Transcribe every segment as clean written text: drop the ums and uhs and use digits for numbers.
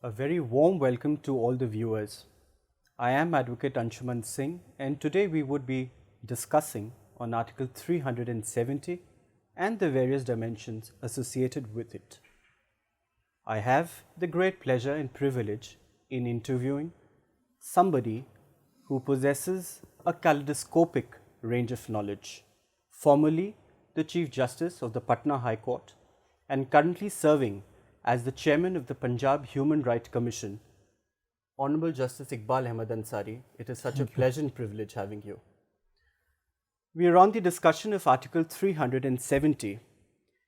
A very warm welcome to all the viewers. I am Advocate Anshuman Singh, and today we would be discussing on Article 370 and the various dimensions associated with it. I have the great pleasure and privilege in interviewing somebody who possesses a kaleidoscopic range of knowledge, formerly the Chief Justice of the Patna High Court and currently serving as the Chairman of the Punjab Human Rights Commission, Honorable Justice Iqbal Ahmed Ansari. It is such a pleasure and privilege having you. We are on the discussion of Article 370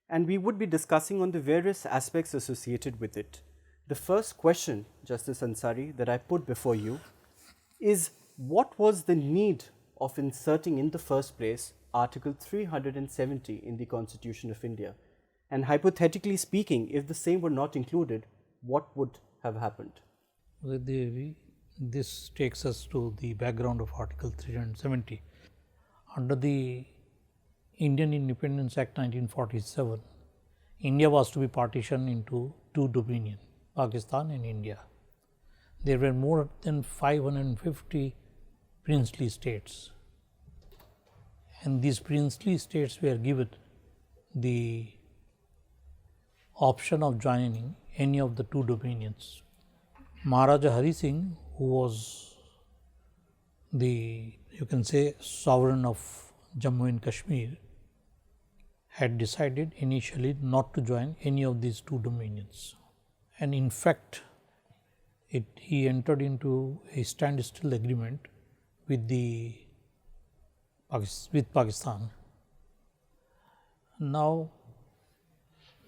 and we would be discussing on the various aspects associated with it. The first question, Justice Ansari, that I put before you is what was the need of inserting in the first place Article 370 in the Constitution of India? And hypothetically speaking, if the same were not included, what would have happened? This takes us to the background of Article 370. Under the Indian Independence Act 1947, India was to be partitioned into two dominions, Pakistan and India. There were more than 550 princely states, and these princely states were given the option of joining any of the two dominions. Maharaja Hari Singh, who was the, you can say, sovereign of Jammu and Kashmir, had decided initially not to join any of these two dominions. And in fact, he entered into a standstill agreement with Pakistan. Now,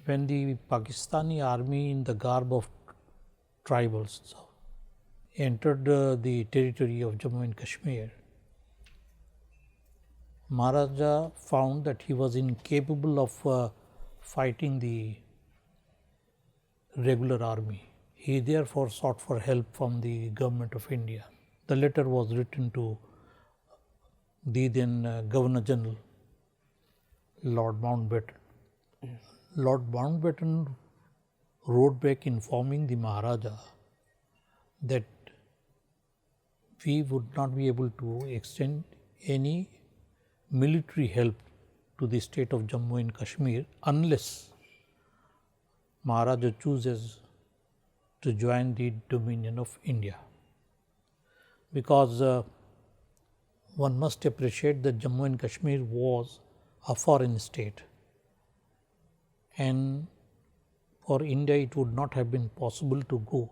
when the Pakistani army in the garb of tribals entered the territory of Jammu and Kashmir, Maharaja found that he was incapable of fighting the regular army. He therefore sought for help from the government of India. The letter was written to the then Governor General, Lord Mountbatten. Lord Mountbatten wrote back informing the Maharaja that we would not be able to extend any military help to the state of Jammu and Kashmir unless Maharaja chooses to join the dominion of India. Because one must appreciate that Jammu and Kashmir was a foreign state, and for India it would not have been possible to go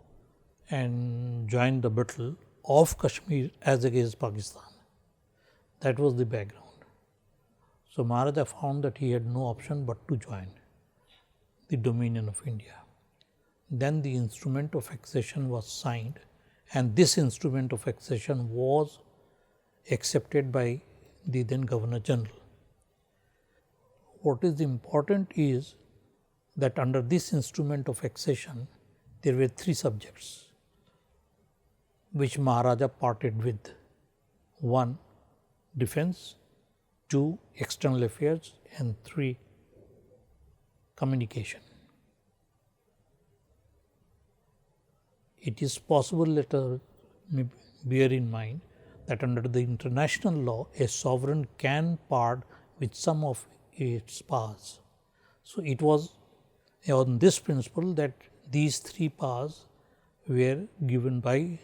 and join the battle of Kashmir as against Pakistan. That was the background. So Maharaja found that he had no option but to join the dominion of India. Then the instrument of accession was signed, and this instrument of accession was accepted by the then Governor General. What is important is that under this instrument of accession, there were three subjects which Maharaja parted with. 1. Defense, 2. External affairs, and 3. Communication. It is possible, let us bear in mind, that under the international law, a sovereign can part with some of its powers. So it was on this principle that these three powers were given by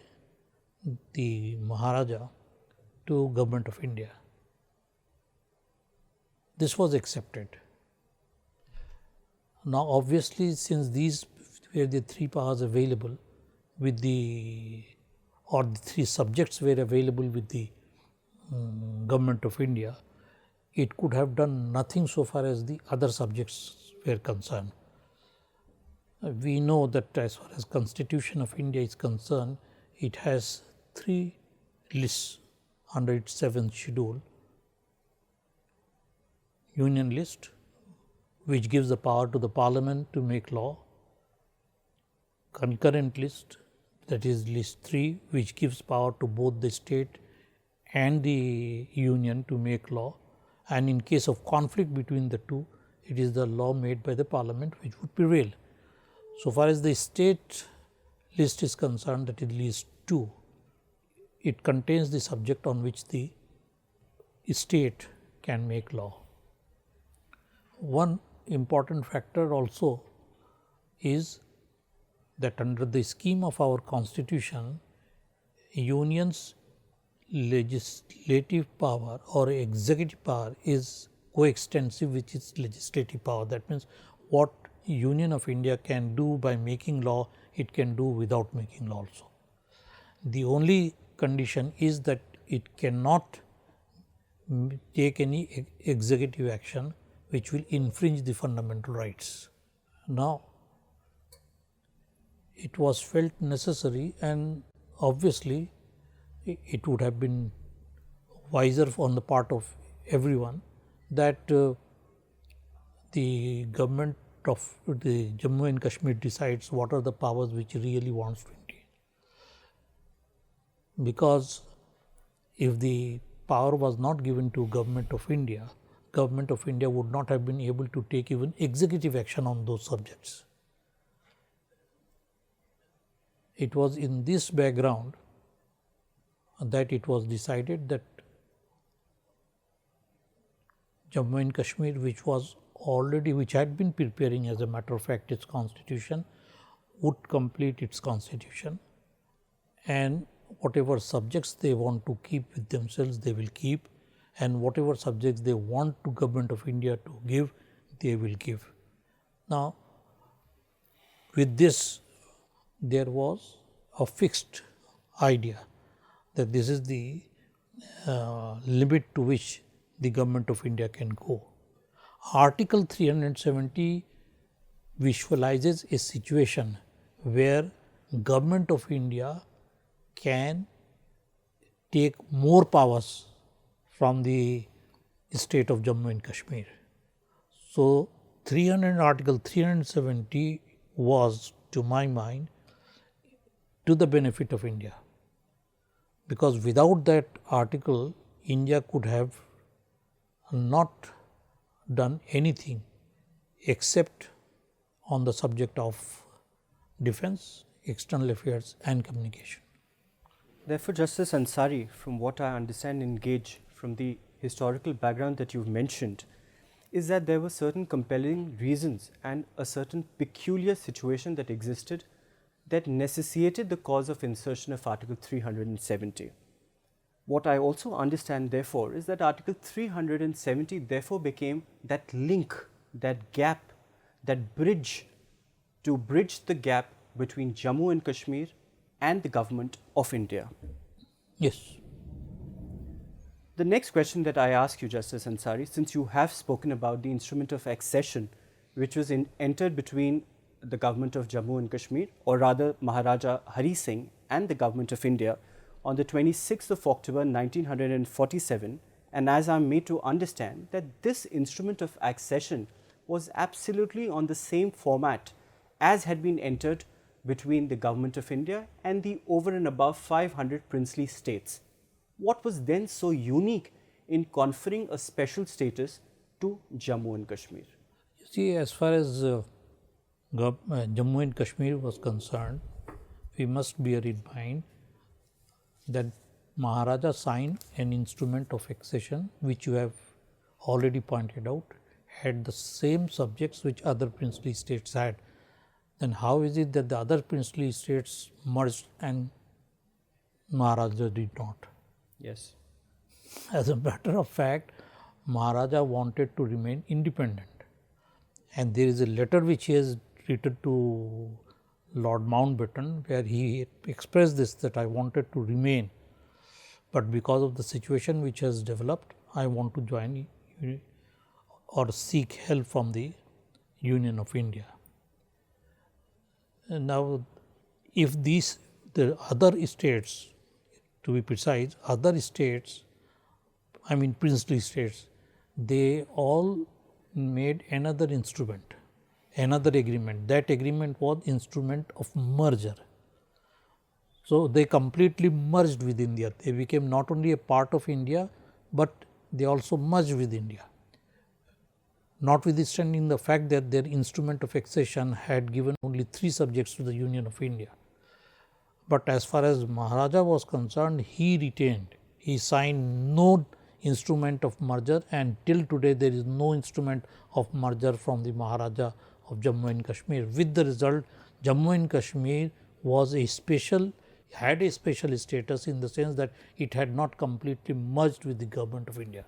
the Maharaja to Government of India. This was accepted. Now obviously, since these were the three powers available with the three subjects were available with the Government of India, it could have done nothing so far as the other subjects were concerned. We know that as far as Constitution of India is concerned, it has three lists under its 7th schedule. Union list, which gives the power to the Parliament to make law. Concurrent list, that is list 3, which gives power to both the state and the union to make law, and in case of conflict between the two, it is the law made by the Parliament which would prevail. So far as the state list is concerned, that is list 2, it contains the subject on which the state can make law. One important factor also is that under the scheme of our constitution, union's legislative power or executive power is coextensive with its legislative power. That means what Union of India can do by making law, it can do without making law also. The only condition is that it cannot take any executive action which will infringe the fundamental rights. Now, it was felt necessary, and obviously it would have been wiser on the part of everyone that the government of the Jammu and Kashmir decides what are the powers which it really wants to retain. Because if the power was not given to Government of India would not have been able to take even executive action on those subjects. It was in this background that it was decided that Jammu and Kashmir, which had been preparing as a matter of fact its constitution, would complete its constitution, and whatever subjects they want to keep with themselves, they will keep, and whatever subjects they want to Government of India to give, they will give. Now, with this, there was a fixed idea that this is the limit to which the Government of India can go. Article 370 visualizes a situation where Government of India can take more powers from the state of Jammu and Kashmir. So, Article 370 was, to my mind, to the benefit of India, because without that article, India could have not done anything except on the subject of defense, external affairs and communication. Therefore, Justice Ansari, from what I understand and gauge from the historical background that you've mentioned, is that there were certain compelling reasons and a certain peculiar situation that existed that necessitated the cause of insertion of Article 370. What I also understand, therefore, is that Article 370 therefore became that link, that gap, that bridge to bridge the gap between Jammu and Kashmir and the Government of India. Yes. The next question that I ask you, Justice Ansari, since you have spoken about the instrument of accession which was entered between the Government of Jammu and Kashmir, or rather Maharaja Hari Singh and the Government of India on the 26th of October 1947, and as I am made to understand that this instrument of accession was absolutely on the same format as had been entered between the Government of India and the over and above 500 princely states. What was then so unique in conferring a special status to Jammu and Kashmir? You see, as far as Jammu and Kashmir was concerned, we must bear in mind that Maharaja signed an instrument of accession which you have already pointed out had the same subjects which other princely states had. Then how is it that the other princely states merged and Maharaja did not? Yes. As a matter of fact, Maharaja wanted to remain independent, and there is a letter which he has written to Lord Mountbatten where he expressed this, that I wanted to remain, but because of the situation which has developed, I want to join or seek help from the Union of India. And now, if the other states, to be precise, other states, I mean princely states, they all made another instrument, another agreement. That agreement was instrument of merger. So, they completely merged with India. They became not only a part of India, but they also merged with India. Notwithstanding the fact that their instrument of accession had given only 3 subjects to the Union of India. But as far as Maharaja was concerned, he retained, he signed no instrument of merger, and till today there is no instrument of merger from the Maharaja of Jammu and Kashmir. With the result, Jammu and Kashmir was a special, had a special status in the sense that it had not completely merged with the government of India.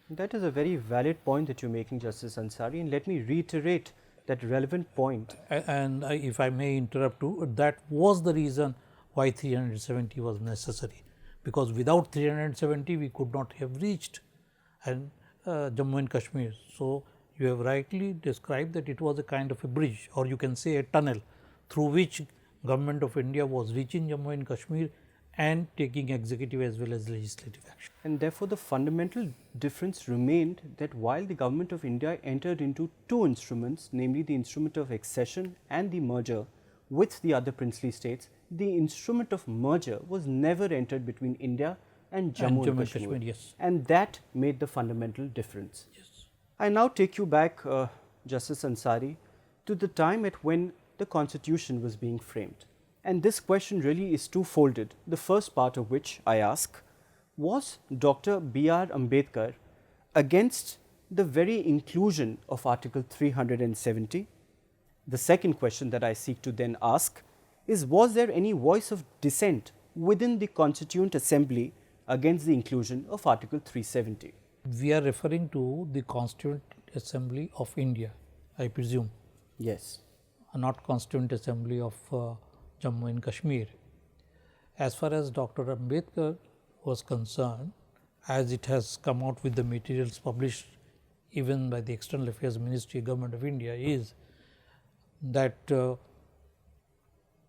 That is a very valid point that you're making, Justice Ansari, and let me reiterate that relevant point. And if I may interrupt too, that was the reason why 370 was necessary, because without 370 we could not have reached Jammu and Kashmir. So you have rightly described that it was a kind of a bridge, or you can say a tunnel, through which government of India was reaching Jammu and Kashmir and taking executive as well as legislative action. And therefore, the fundamental difference remained that while the government of India entered into two instruments, namely the instrument of accession and the merger with the other princely states, the instrument of merger was never entered between India and Jammu and Kashmir. Yes. And that made the fundamental difference. Yes. I now take you back, Justice Ansari, to the time at when the constitution was being framed. And this question really is two-folded. The first part of which I ask, was Dr. B.R. Ambedkar against the very inclusion of Article 370? The second question that I seek to then ask is, was there any voice of dissent within the Constituent Assembly against the inclusion of Article 370? We are referring to the Constituent Assembly of India, I presume. Yes. Not Constituent Assembly of Jammu and Kashmir. As far as Dr. Ambedkar was concerned, as it has come out with the materials published even by the External Affairs Ministry, Government of India, is that Dr.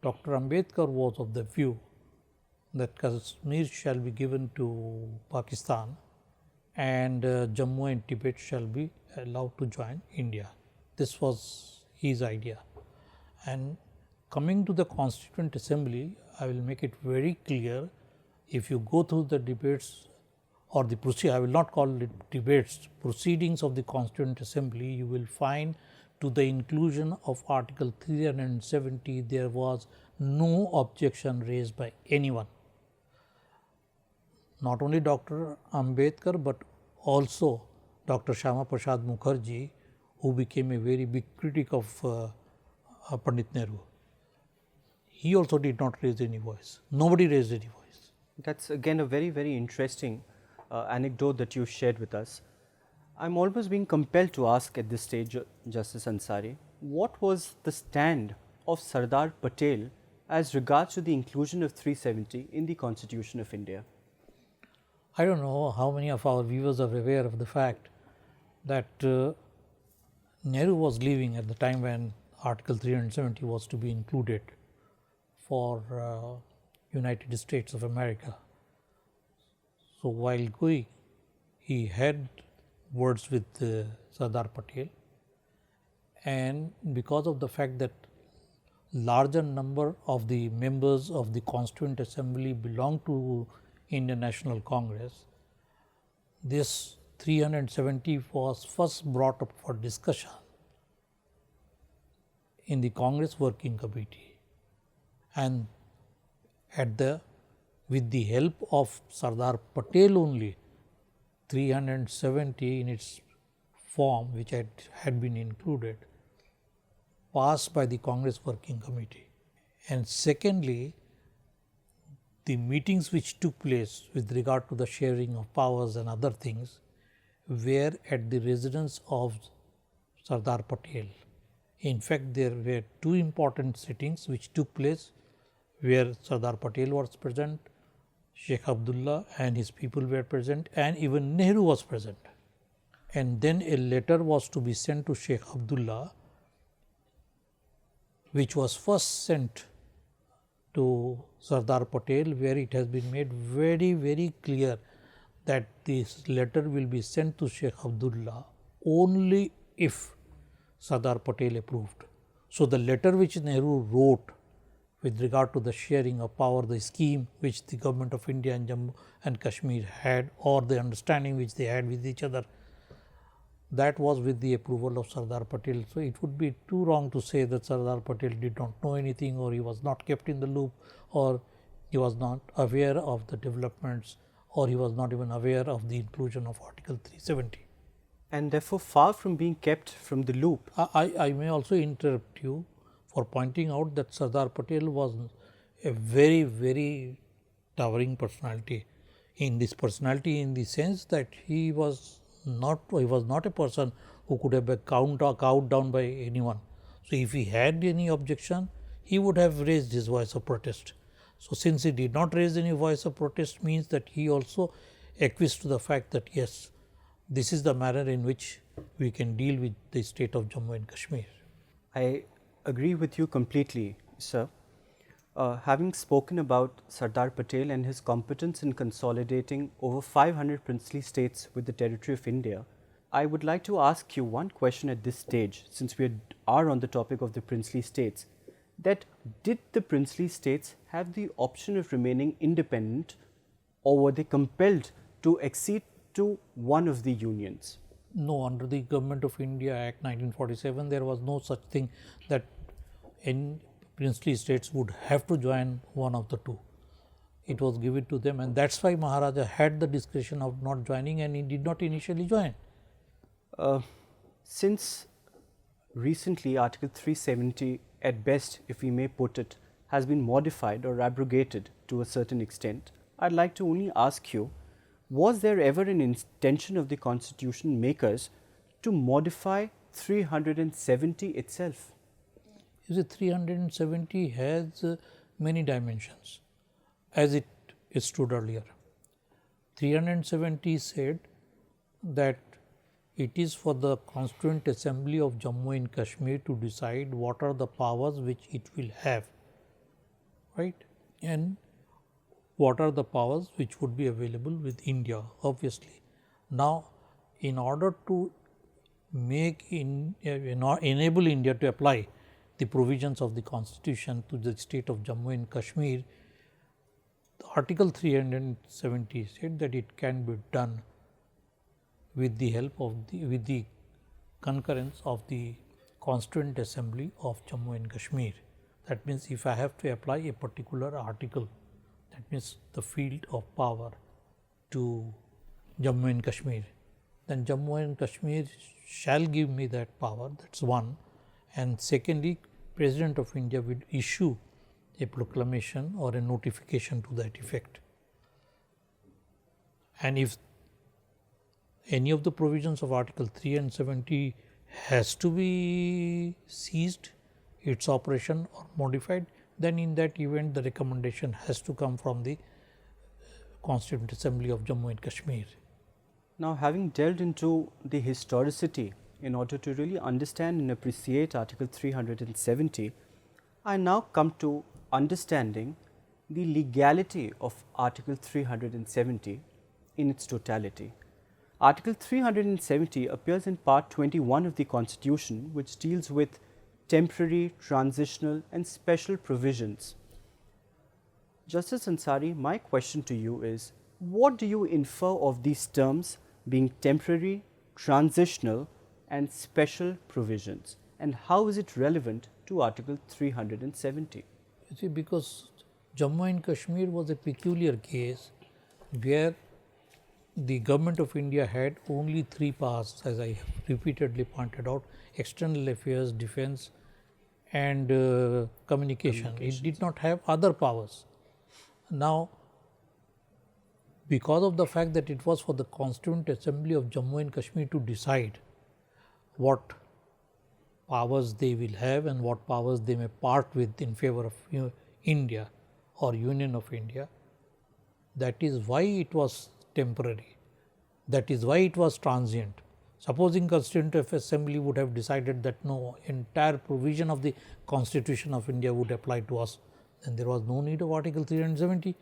Ambedkar was of the view that Kashmir shall be given to Pakistan and Jammu and Tibet shall be allowed to join India. This was his idea. And coming to the Constituent Assembly, I will make it very clear. If you go through the debates or the I will not call it debates, proceedings of the Constituent Assembly, you will find to the inclusion of Article 370, there was no objection raised by anyone. Not only Dr. Ambedkar, but also Dr. Shyama Prasad Mukherjee, who became a very big critic of Pandit Nehru. He also did not raise any voice. Nobody raised any voice. That's again a very, very interesting anecdote that you shared with us. I'm almost being compelled to ask at this stage, Justice Ansari, what was the stand of Sardar Patel as regards to the inclusion of 370 in the Constitution of India? I don't know how many of our viewers are aware of the fact that Nehru was leaving at the time when Article 370 was to be included for United States of America. So while going, he had words with Sardar Patel, and because of the fact that larger number of the members of the Constituent Assembly belong to Indian National Congress, this 370 was first brought up for discussion in the Congress Working Committee, and with the help of Sardar Patel only, 370 in its form, which had been included, passed by the Congress Working Committee. And secondly, the meetings which took place with regard to the sharing of powers and other things were at the residence of Sardar Patel. In fact, there were two important sittings which took place where Sardar Patel was present, Sheikh Abdullah and his people were present, and even Nehru was present. And then a letter was to be sent to Sheikh Abdullah, which was first sent to Sardar Patel, where it has been made very, very clear that this letter will be sent to Sheikh Abdullah only if Sardar Patel approved. So the letter which Nehru wrote with regard to the sharing of power, the scheme which the government of India and Jammu and Kashmir had, or the understanding which they had with each other, that was with the approval of Sardar Patel. So it would be too wrong to say that Sardar Patel did not know anything, or he was not kept in the loop, or He was not aware of the developments, or he was not even aware of the inclusion of Article 370. And therefore, far from being kept from the loop. I may also interrupt you for pointing out that Sardar Patel was a very, very towering personality. In this personality, in the sense that he was not a person who could have been cowed down by anyone. So, if he had any objection, he would have raised his voice of protest. So, since he did not raise any voice of protest, means that he also acquiesced to the fact that yes, this is the manner in which we can deal with the state of Jammu and Kashmir. I agree with you completely, sir. Having spoken about Sardar Patel and his competence in consolidating over 500 princely states with the territory of India, I would like to ask you one question at this stage, since we are on the topic of the princely states, that did the princely states have the option of remaining independent, or were they compelled to accede to one of the unions? No, under the Government of India Act 1947, there was no such thing that in princely states would have to join one of the two. It was given to them, and that's why Maharaja had the discretion of not joining, and he did not initially join. Since recently Article 370, at best, if we may put it, has been modified or abrogated to a certain extent, I'd like to only ask you, was there ever an intention of the constitution makers to modify 370 itself? You see, 370 has many dimensions, as it stood earlier. 370 said that it is for the Constituent Assembly of Jammu and Kashmir to decide what are the powers which it will have, right, and what are the powers which would be available with India, obviously. Now, in order to enable India to apply the provisions of the Constitution to the state of Jammu and Kashmir, Article 370 said that it can be done with the help of with the concurrence of the Constituent Assembly of Jammu and Kashmir. That means, if I have to apply a particular article, that means the field of power, to Jammu and Kashmir, then Jammu and Kashmir shall give me that power. That's one. And secondly, President of India will issue a proclamation or a notification to that effect. And if any of the provisions of Article 370 has to be ceased, its operation or modified, then in that event the recommendation has to come from the Constituent Assembly of Jammu and Kashmir. Now, having delved into the historicity in order to really understand and appreciate Article 370, I now come to understanding the legality of Article 370 in its totality. Article 370 appears in Part 21 of the Constitution, which deals with temporary, transitional and special provisions. Justice Ansari, my question to you is, what do you infer of these terms being temporary, transitional and special provisions, and how is it relevant to Article 370? You see, because Jammu and Kashmir was a peculiar case where the Government of India had only three powers, as I have repeatedly pointed out: external affairs, defense and communication. It did not have other powers. Now, because of the fact that it was for the Constituent Assembly of Jammu and Kashmir to decide what powers they will have and what powers they may part with in favor of India or Union of India, that is why it was temporary. That is why it was transient. Supposing Constituent Assembly would have decided that no, entire provision of the Constitution of India would apply to us, then there was no need of Article 370.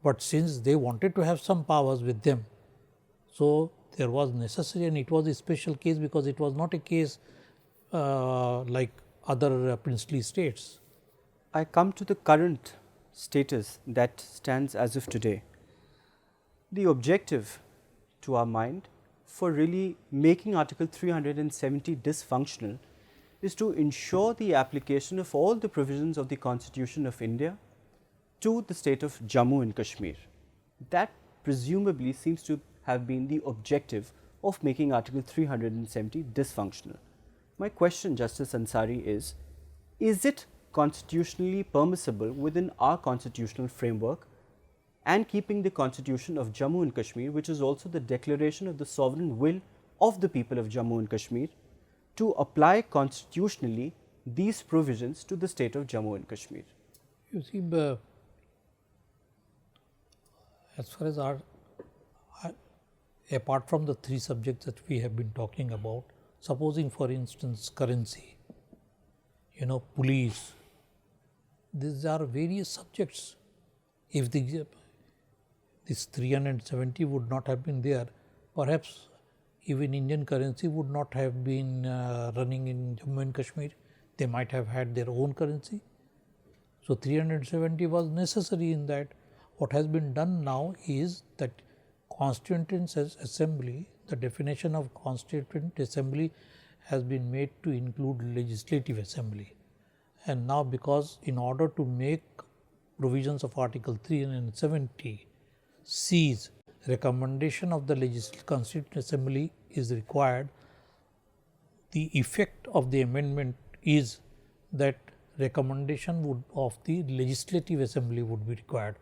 But since they wanted to have some powers with them, so there was necessary, and it was a special case because it was not a case like other princely states. I come to the current status that stands as of today. The objective to our mind for really making Article 370 dysfunctional is to ensure the application of all the provisions of the Constitution of India to the state of Jammu and Kashmir. That presumably seems to have been the objective of making Article 370 dysfunctional. My question, Justice Ansari, is it constitutionally permissible within our constitutional framework and keeping the constitution of Jammu and Kashmir, which is also the declaration of the sovereign will of the people of Jammu and Kashmir, to apply constitutionally these provisions to the state of Jammu and Kashmir? You see, as far as apart from the three subjects that we have been talking about, supposing for instance currency, police, these are various subjects. If this 370 would not have been there, perhaps even Indian currency would not have been running in Jammu and Kashmir. They might have had their own currency. So 370 was necessary in that. What has been done now is that Constituent Assembly, the definition of Constituent Assembly has been made to include Legislative Assembly. And now, because in order to make provisions of Article 370 cease, recommendation of the Constituent Assembly is required, the effect of the amendment is that recommendation of the Legislative Assembly would be required.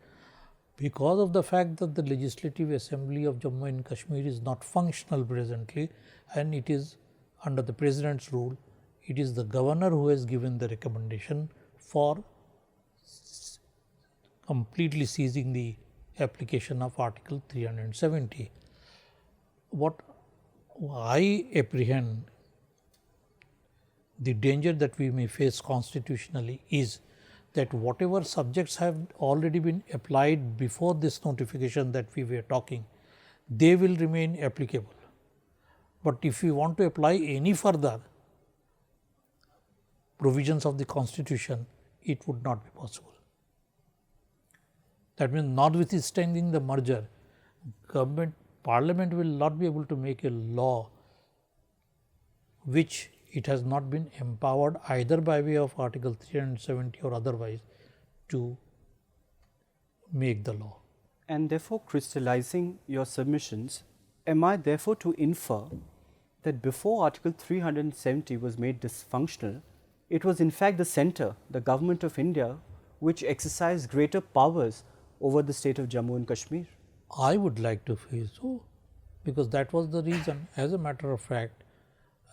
Because of the fact that the Legislative Assembly of Jammu and Kashmir is not functional presently and it is under the President's rule, it is the Governor who has given the recommendation for completely ceasing the application of Article 370. What I apprehend, the danger that we may face constitutionally is that whatever subjects have already been applied before this notification that we were talking, they will remain applicable. But if we want to apply any further provisions of the Constitution, it would not be possible. That means, notwithstanding the merger, Parliament will not be able to make a law which it has not been empowered either by way of Article 370 or otherwise to make the law. And therefore, crystallizing your submissions, am I therefore to infer that before Article 370 was made dysfunctional, it was in fact the centre, the government of India, which exercised greater powers over the state of Jammu and Kashmir? I would like to feel so, because that was the reason. As a matter of fact,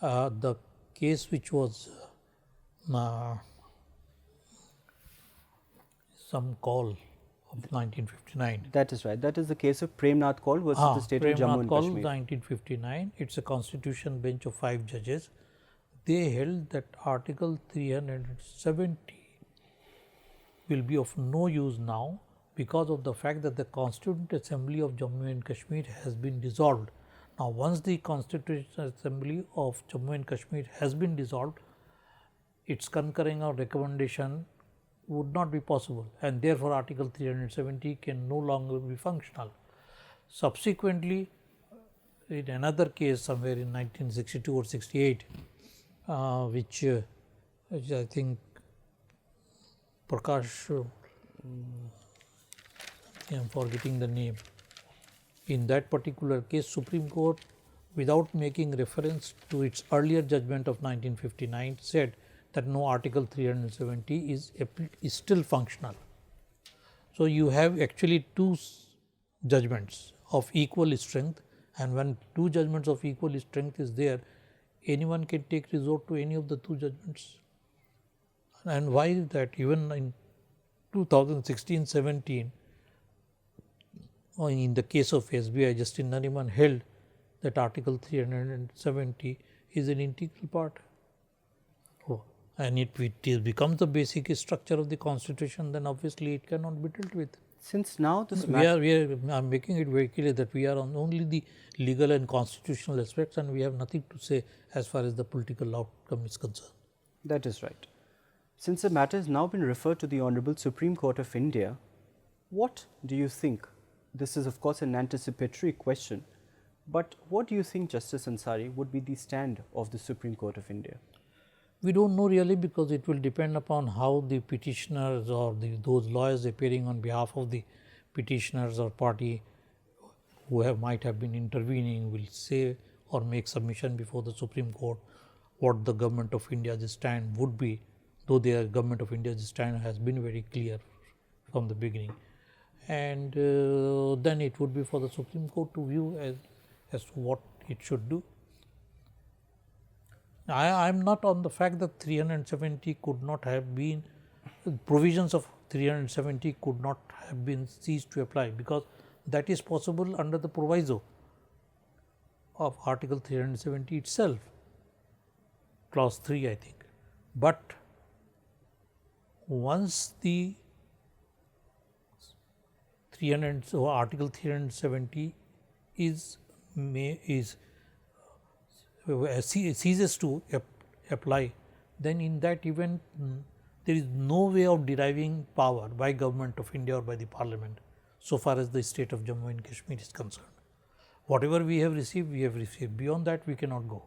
the case which was some call of 1959. That is right. That is the case of Premnath Kaul versus the state of Jammu and Kaul, Kashmir. 1959. It's a constitution bench of 5 judges. They held that Article 370 will be of no use now because of the fact that the Constituent Assembly of Jammu and Kashmir has been dissolved. Now, once the Constitutional Assembly of Jammu and Kashmir has been dissolved, its concurring or recommendation would not be possible, and therefore Article 370 can no longer be functional. Subsequently, in another case somewhere in 1962 or 68, which I think Prakash, I am forgetting the name. In that particular case, Supreme Court, without making reference to its earlier judgment of 1959, said that no, Article 370 is still functional. So, you have actually 2 judgments of equal strength, and when 2 judgments of equal strength is there, anyone can take resort to any of the 2 judgments. And why is that? Even in 2016-17, in the case of SBI, Justice Nariman held that Article 370 is an integral part. And if it becomes the basic structure of the Constitution, then obviously it cannot be dealt with. Since now this I'm making it very clear that we are on only the legal and constitutional aspects, and we have nothing to say as far as the political outcome is concerned. That is right. Since the matter has now been referred to the Honorable Supreme Court of India, what do you think? This is of course an anticipatory question, but what do you think, Justice Ansari, would be the stand of the Supreme Court of India? We don't know really, because it will depend upon how the petitioners or those lawyers appearing on behalf of the petitioners or party who might have been intervening will say or make submission before the Supreme Court what the government of India's stand would be, though the government of India's stand has been very clear from the beginning. And then it would be for the Supreme Court to view as to what it should do. I am not on the fact that 370 could not have been, provisions of 370 could not have been ceased to apply, because that is possible under the proviso of Article 370 itself, clause 3 I think. But once the Article 370 ceases to apply, then in that event there is no way of deriving power by government of India or by the parliament so far as the state of Jammu and Kashmir is concerned. Whatever we have received, we have received. Beyond that we cannot go,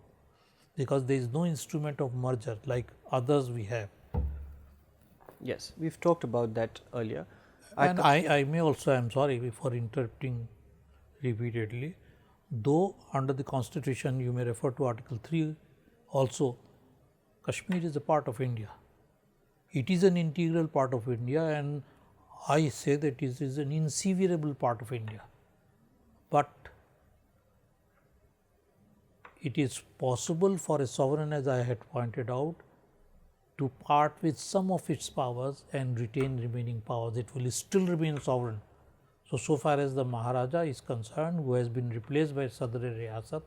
because there is no instrument of merger like others we have. Yes, we've talked about that earlier. And I may also, I am sorry for interrupting repeatedly, though under the constitution you may refer to Article 3 also, Kashmir is a part of India. It is an integral part of India, and I say that it is an inseverable part of India. But it is possible for a sovereign, as I had pointed out, to part with some of its powers and retain remaining powers. It will still remain sovereign. So far as the Maharaja is concerned, who has been replaced by Sadr-e-Riyasat,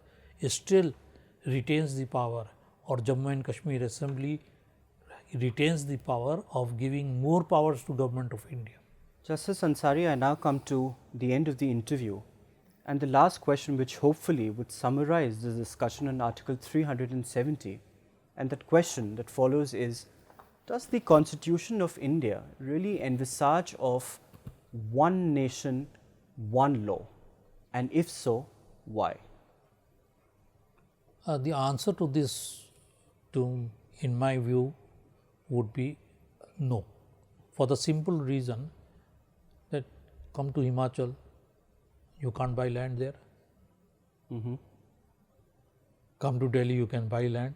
still retains the power, or Jammu and Kashmir Assembly retains the power of giving more powers to Government of India. Justice Ansari, I now come to the end of the interview, and the last question, which hopefully would summarize the discussion on Article 370, and that question that follows is, does the Constitution of India really envisage of one nation, one law, and if so, why? The answer to this, in my view, would be no, for the simple reason that come to Himachal, you can't buy land there. Come to Delhi, you can buy land.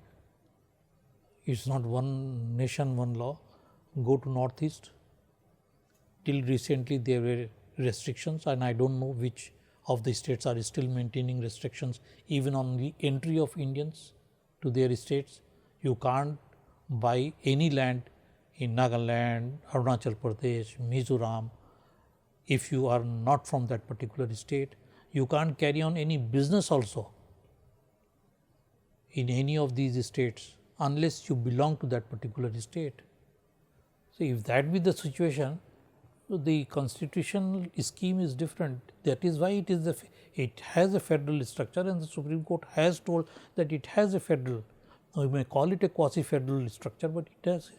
It's not one nation, one law. Go to Northeast. Till recently there were restrictions, and I don't know which of the states are still maintaining restrictions even on the entry of Indians to their states. You can't buy any land in Nagaland, Arunachal Pradesh, Mizoram if you are not from that particular state. You can't carry on any business also in any of these states unless you belong to that particular state. So, if that be the situation, the constitutional scheme is different. That is why it has a federal structure, and the Supreme Court has told that it has a federal, we may call it a quasi-federal structure, but it has.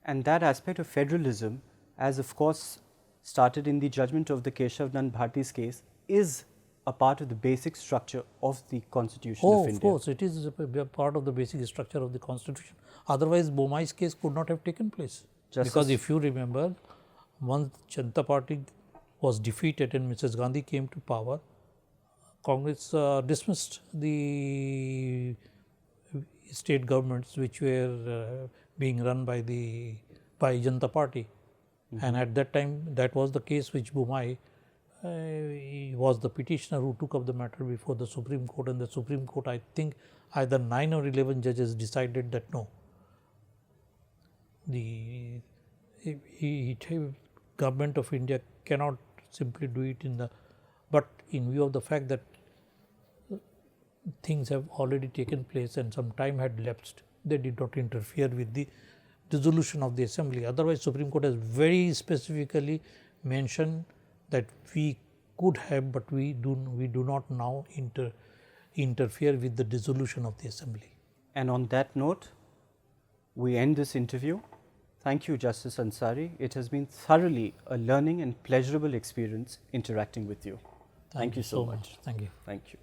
And that aspect of federalism, as of course started in the judgment of the Keshav Nand Bharti's case, is a part of the basic structure of the Constitution of India. Of course, it is a part of the basic structure of the Constitution. Otherwise, Bomai's case could not have taken place. Because if you remember, once Janata Party was defeated and Mrs. Gandhi came to power, Congress dismissed the state governments which were being run by Janata Party. And at that time, that was the case which Bomai was the petitioner who took up the matter before the Supreme Court, and the Supreme Court, I think either 9 or 11 judges decided that no, the government of India cannot simply do it but in view of the fact that things have already taken place and some time had lapsed, they did not interfere with the dissolution of the assembly. Otherwise, Supreme Court has very specifically mentioned that we could have, but we do not now interfere with the dissolution of the assembly. And on that note, we end this interview. Thank you, Justice Ansari. It has been thoroughly a learning and pleasurable experience interacting with you. Thank you so much. Thank you. Thank you.